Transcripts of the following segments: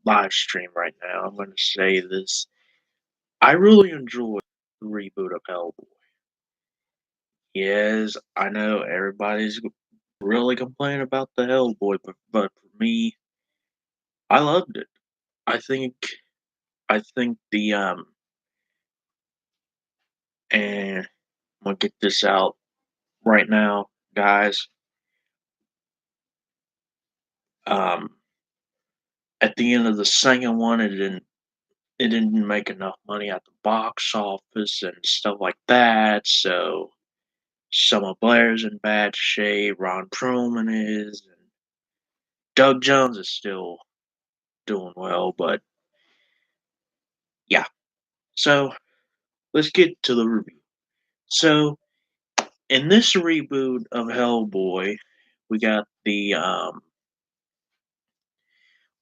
live stream right now. I'm going to say this. I really enjoyed the reboot of Hellboy. Yes, I know everybody's really complaining about the Hellboy, but for me, I loved it. I think I think and I'm gonna get this out right now, guys. Um, at the end of the second one, it didn't make enough money at the box office and stuff like that. So Summer Blair's in bad shape. Ron Perlman is, and Doug Jones is still doing well. But yeah, so let's get to the review. So in this reboot of Hellboy, we got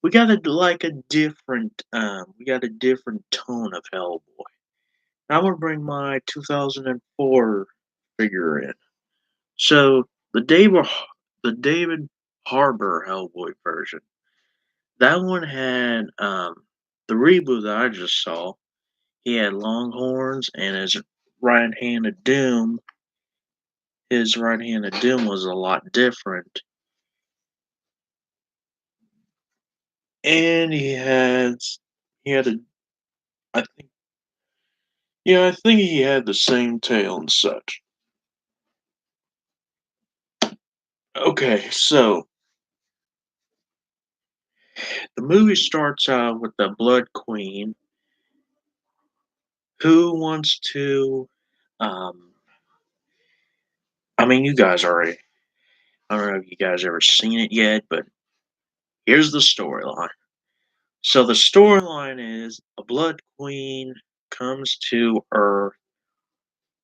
we got a different tone of Hellboy. I'm gonna bring my 2004 figure in. So the David Harbour Hellboy version. That one had the reboot that I just saw. He had long horns, and His right-handed Doom was a lot different, and he had a I think I think he had the same tail and such. Okay, so the movie starts out with the Blood Queen who wants to um I mean you guys already I don't know if you guys ever seen it yet, but here's the storyline. So the storyline is a Blood Queen comes to Earth,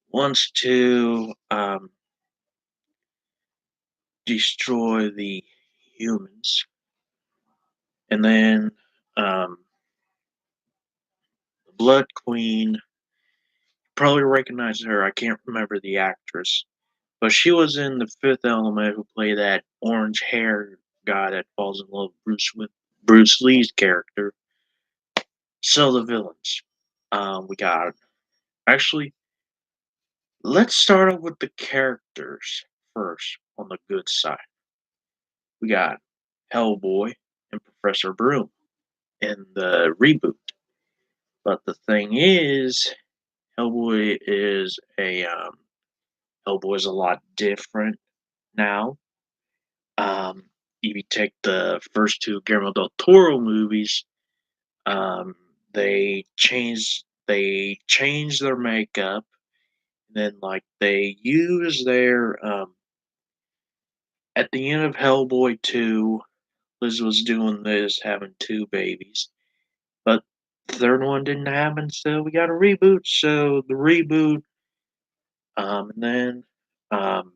wants to destroy the humans, and then um, the Blood Queen probably recognizes her. I can't remember the actress, but she was in the Fifth Element, who played that orange hair guy that falls in love with Bruce Lee's character. So the villains, we got actually. Let's start off with the characters first on the good side. We got Hellboy and Professor Broom in the reboot. But the thing is, Hellboy is a lot different now. If you take the first two Guillermo del Toro movies, um, they changed their makeup, and then like they use their at the end of Hellboy 2, Liz was doing this, having two babies. But the third one didn't happen, so we got a reboot. So the reboot, and then um,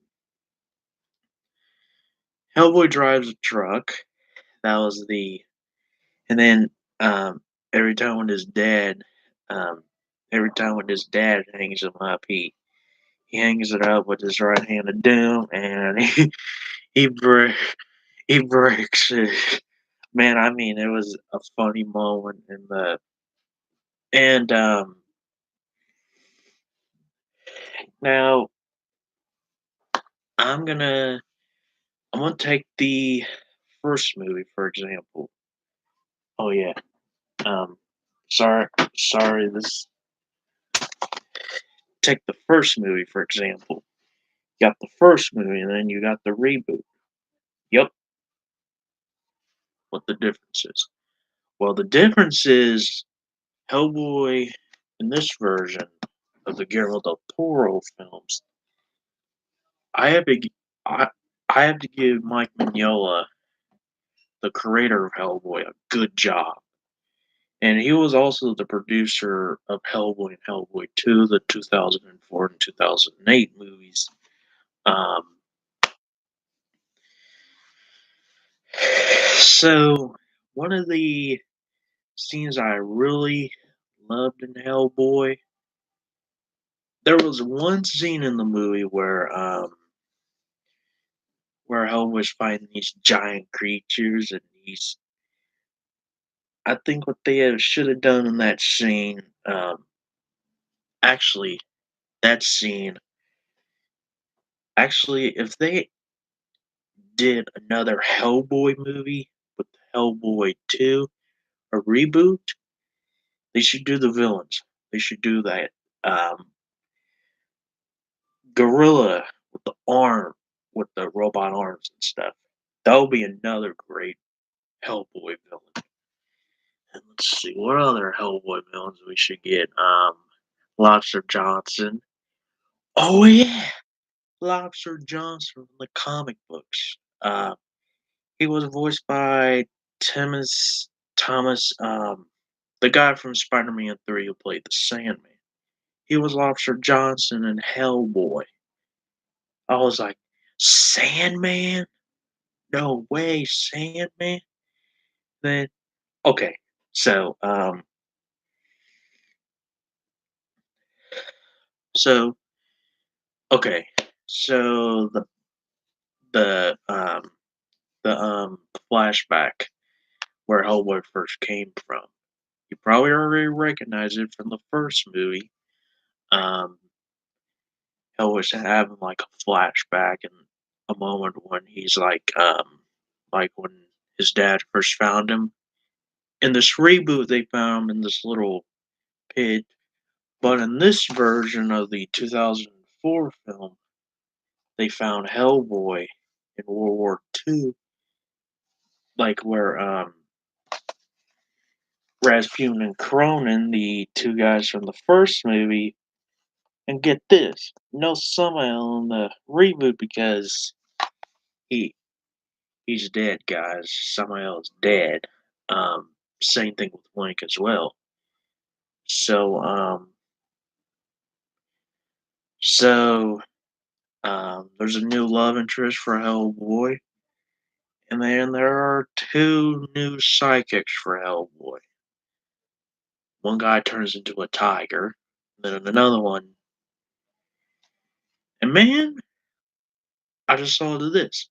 Hellboy drives a truck. That was and then um, every time when his dad, um, every time when his dad hangs him up, he hangs it up with his right hand of doom, and he break, he breaks it. Man, I mean, it was a funny moment in the and now I'm gonna I'm gonna take the first movie for example. Oh yeah. Um sorry, this take the first movie for example. You got the first movie and then you got the reboot. Yep, what the difference is. Well the difference is Hellboy in this version of the Guillermo del Toro films, I have to gi- I have to give Mike Mignola, the creator of Hellboy, a good job. And he was also the producer of Hellboy and Hellboy 2, the 2004 and 2008 movies. Um, so, one of the scenes I really loved in Hellboy, there was one scene in the movie where Hellboy's fighting these giant creatures, and I think what they should have done in that scene, actually, that scene, actually, if they did another Hellboy movie with Hellboy 2, a reboot, they should do the villains. They should do that gorilla with the arm, with the robot arms and stuff. That would be another great Hellboy villain. And let's see what other Hellboy villains we should get. Lobster Johnson. Oh yeah, Lobster Johnson from the comic books. He was voiced by Thomas, the guy from Spider-Man 3 who played the Sandman. He was Lobster Johnson in Hellboy. I was like, Sandman? No way, Sandman? Then okay, so so okay, so the um the flashback where Hellboy first came from. You probably already recognize it from the first movie. Um, Hellboy's having like a flashback and a moment when he's like when his dad first found him. In this reboot, they found him in this little pit, but in this version of the 2004 film, they found Hellboy in World War II, like where Rasputin and Cronin, the two guys from the first movie, and get this, no Samael in the reboot because he he's dead, guys. Samael is dead. Same thing with Link as well. So so there's a new love interest for Hellboy, and then there are two new psychics for Hellboy. One guy turns into a tiger, then another one. And man, I just saw this.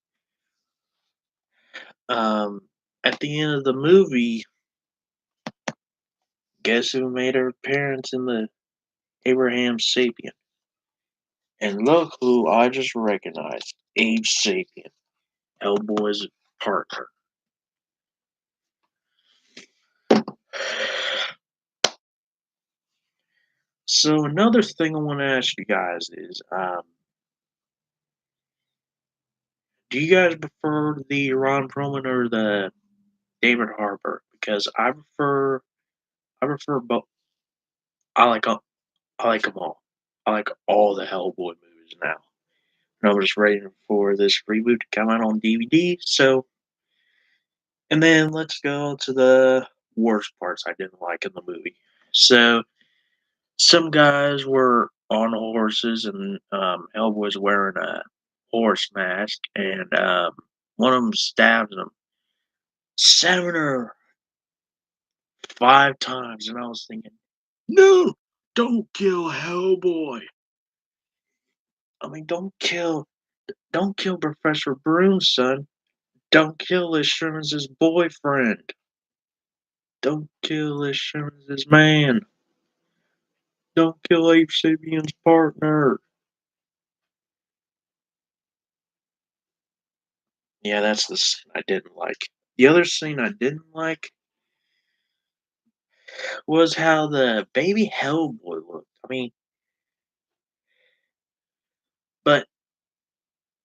Um, at the end of the movie, guess who made her appearance in the Abraham Sapien? And look who I just recognized, Abe Sapien, Hellboy's partner. So another thing I want to ask you guys is, do you guys prefer the Ron Perlman or the David Harbour? Because I prefer both. I like 'em- I like them all. I like all the Hellboy movies now. And I'm just waiting for this reboot to come out on DVD. So, and then let's go to the worst parts I didn't like in the movie. So, some guys were on horses, and Hellboy's wearing a horse mask, and one of them stabs him 7 or 5 times, and I was thinking, no, don't kill Hellboy. I mean, don't kill Professor Broom's son. Don't kill Liz Sherman's boyfriend. Don't kill Liz Sherman's man. Don't kill Abe Sapien's partner. Yeah, that's the scene I didn't like. The other scene I didn't like was how the baby Hellboy looked. I mean, but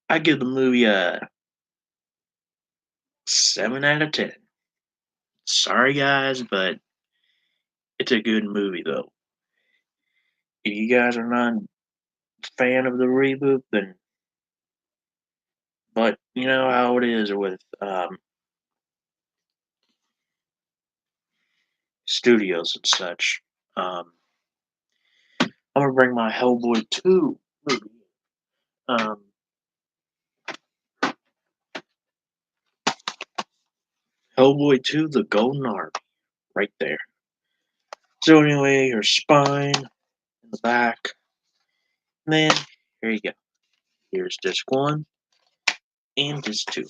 I give the movie a 7 out of 10. Sorry, guys, but it's a good movie though. If you guys are not a fan of the reboot, then but you know how it is with studios and such. Um, I'm gonna bring my Hellboy 2 movie. Um, Hellboy 2, The Golden Army, right there. So anyway, your spine in the back. And then here you go. Here's disc one and disc two.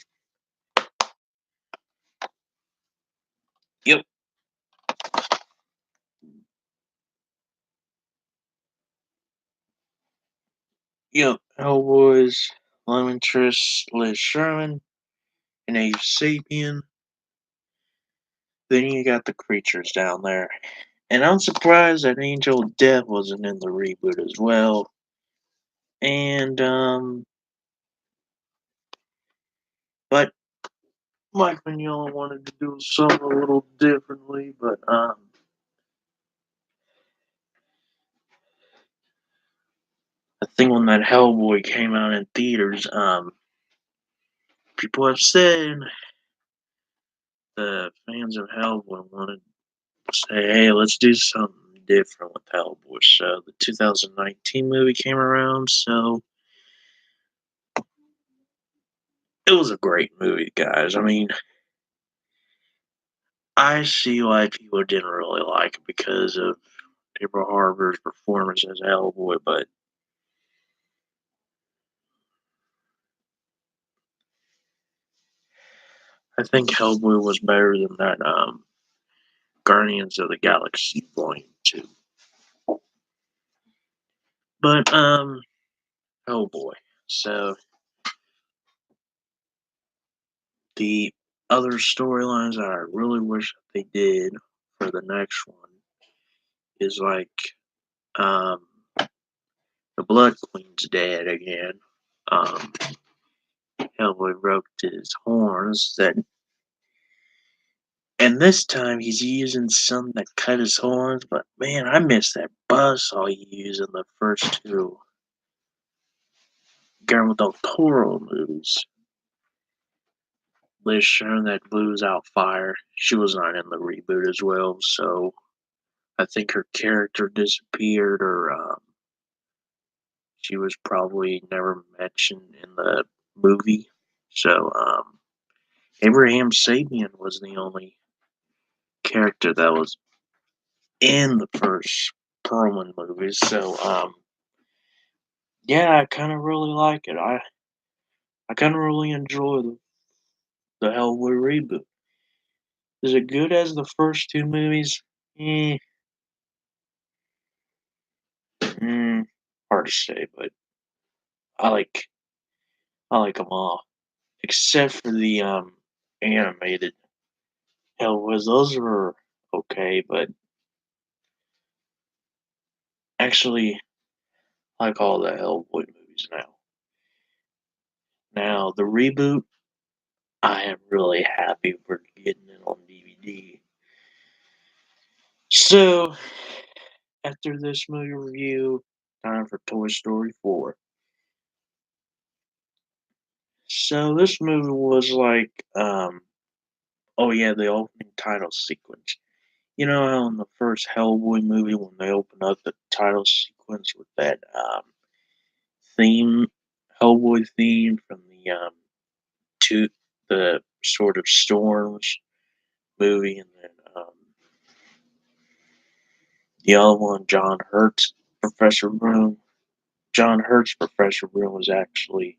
Yep. Yep, Hellboy's love interest Liz Sherman, an Age Sapien. Then you got the creatures down there. And I'm surprised that Angel of Death wasn't in the reboot as well. And but Mike Mignola wanted to do something a little differently, but I think when that Hellboy came out in theaters, people have said the fans of Hellboy wanted to say, hey, let's do something different with Hellboy. So the 2019 movie came around, so it was a great movie, guys. I mean, I see why people didn't really like it because of Deborah Harper's performance as Hellboy, but I think Hellboy was better than that Guardians of the Galaxy Volume 2. But Hellboy. So the other storylines that I really wish they did for the next one is like um the Blood Queen's dead again. Um Hellboy broke his horns that and this time he's using some that cut his horns, but man, I miss that buzzsaw he used in the first two Guillermo del Toro movies. Liz Sharon that blues out fire. She was not in the reboot as well, so I think her character disappeared, or she was probably never mentioned in the movie. So Abraham Sabian was the only character that was in the first Perlman movies. So yeah, I kind of really like it. I kind of really enjoy the Hellboy reboot. Is it good as the first two movies? Eh, mm, hard to say, but I like I like them all, except for the animated Hellboys. Those were okay, but actually, I like all the Hellboy movies now. Now the reboot, I am really happy for getting it on DVD. So after this movie review, time for Toy Story 4. So this movie was like, oh yeah, the opening title sequence. You know how in the first Hellboy movie, when they open up the title sequence with that theme, Hellboy theme from the to the sort of Storms movie, and then the other one, John Hurt's Professor Broom. John Hurt's Professor Broom was actually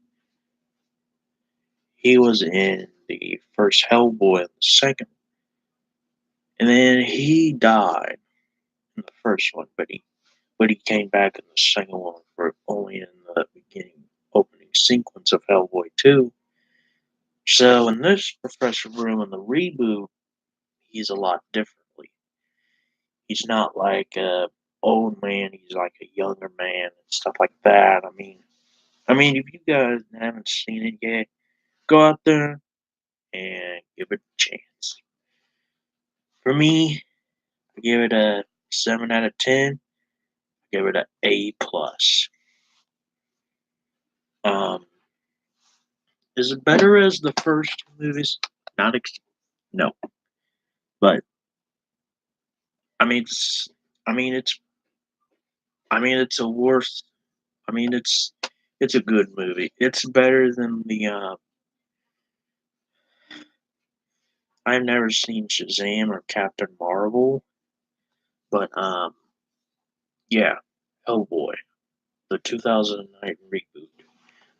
he was in the first Hellboy and the second, and then he died in the first one, but he came back in the second one for only in the beginning opening sequence of Hellboy 2. So in this Professor Broom in the reboot, he's a lot differently. He's not like a old man, he's like a younger man and stuff like that. I mean if you guys haven't seen it yet, go out there and give it a chance. For me, I give it a 7 out of 10. I give it an A plus. Um, is it better as the first two movies? Not no, but I mean, it's, I mean, it's, I mean, it's a worse. I mean, it's a good movie. It's better than the. I've never seen Shazam or Captain Marvel, but yeah, Hellboy, the 2009 reboot,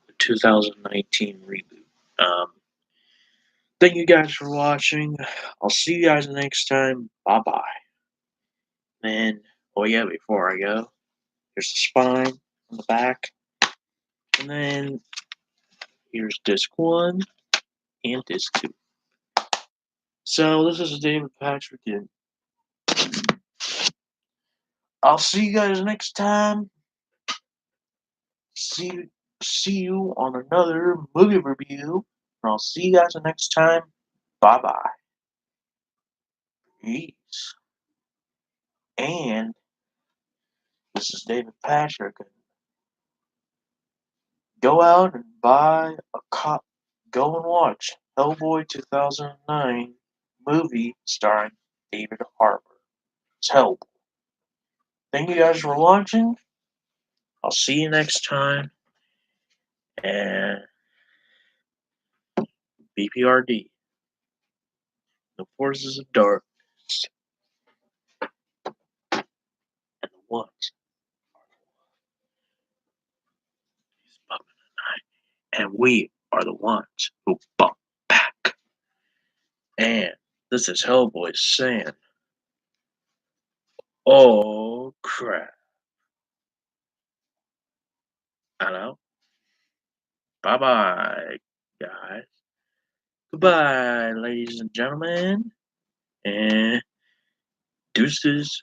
the 2019 reboot. Um, thank you guys for watching. I'll see you guys next time. Bye bye. And oh yeah, before I go, there's a spine on the back. And then here's disc 1 and disc 2. So this is David Patrick, and I'll see you guys next time. See you on another movie review. And I'll see you guys next time. Bye bye. Peace. And this is David Patrick. Go out and buy a cop. Go and watch Hellboy 2009 movie starring David Harbour. It's Hellboy. Thank you guys for watching. I'll see you next time. And BPRD. The forces of darkness and the ones who's bumping tonight. And we are the ones who bump back. And this is Hellboy saying, oh crap. I know. Bye bye, guys. Goodbye, ladies and gentlemen. And deuces.